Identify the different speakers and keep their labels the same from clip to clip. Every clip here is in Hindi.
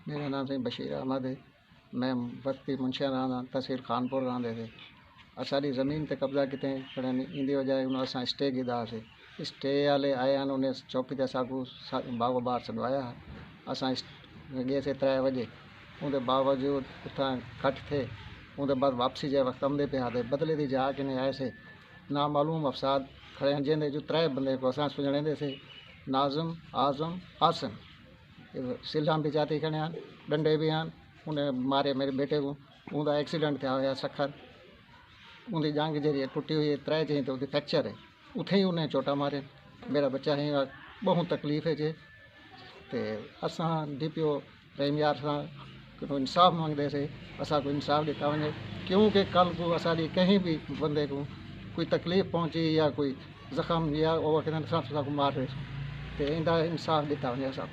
Speaker 1: मेरा नाम से बशीर अहमद है। मैं बस्ती मुंशियाना तहसील खानपुर रहंदे थे। असारी ज़मीन ते कब्जा किते खड़े इंदी वजह उन असां स्टे कीदासीं। स्टे वाले आए हैं उन्हें चौकी ते साकू बागो बाहर छडवाया। असां गए से 3 बजे उनके बावजूद उतना कट थे। उनके बाद वापसी जे वक्त कमदे पे आते बदले दी जा के आए से नामालूम अफसाद खड़े हैं जिन्हें जो 3 बंदे को असां सुझाते से नाज़िम आज़म आसन सिल्लां भी जाती खड़े हैं, डंडे भी हैं। उन्हें मारे मेरे बेटे को उनका एक्सीडेंट था होया सखर उनकी जांग जरिए टुटी हुई है 3 जी तो फ्रैक्चर है उथे ही उन्हें चोटा मारे। मेरा बच्चा ही बहुत तकलीफ़ है जे ते असां DPO रहीम यार सां इंसाफ़ मांगते से असा को इंसाफ़ दिता वने क्योंकि कल को असारी कहीं भी बंदे को कोई तकलीफ़ पहुंची या कोई जख्म या ओवर असा को मार रहे तो इंदा इंसाफ़ दिता वने असा।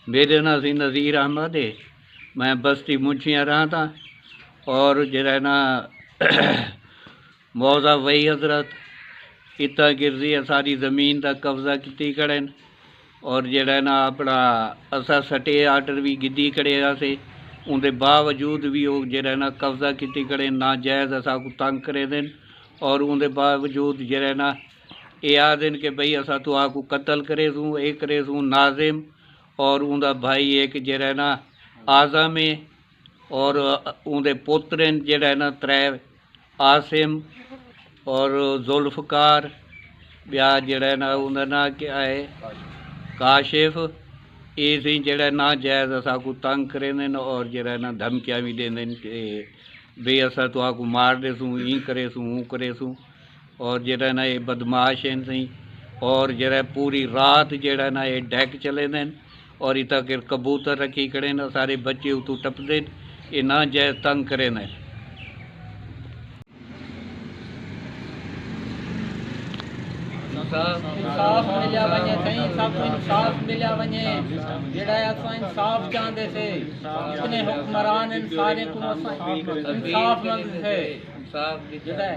Speaker 2: मेरे नाम से नज़ीर अहमद है। मैं बस्ती मुंशियां रहा था और जरा ना मौजा वही हजरत इतना गिरजी सारी ज़मीन का कब्जा की खड़े और जरा ना अपना असा सटे आर्डर भी गिद्दी खड़े से उनके बावजूद भी वो जरा ना कब्जा की खड़े नाजायज़ असा को तंग करे देन और उनके बावजूद जरा ना ये आदन के भाई असा तो आपको कत्ल करे सूँ ये करे सूँ नाजिम और उनका भाई एक जरा ना आज़म है और उनके पुत्र जरा ना 3 आसिम और जुल्फ़कार ब्या जरा ना उनका ना क्या है काशिफ ये सी जरा ना जायज़ असा को तंग करें और जरा ना धमकियाँ भी देंगे कि भाई असा तो आपको मार दे सूँ ई करे सूँ वो करे सूँ और जरा ना ये बदमाश हैं सी और जरा पूरी रात जरा ना ये डेक चले दें और इतना के कबूतर रखी खड़े न सारे बच्चे उतू टपदे ये ना जायज़ तंग करे न।
Speaker 3: इंसाफ मिलिया वने सही सब इंसाफ मिलिया वने जेड़ा असां इंसाफ चाहते से इतने हुक्मरान इन सारे को असां इंसाफ मंगते थे इंसाफ जेड़ा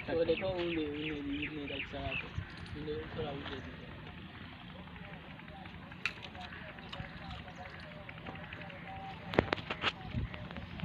Speaker 3: तो देखो उन्हें रक्षा उन्हें थोड़ा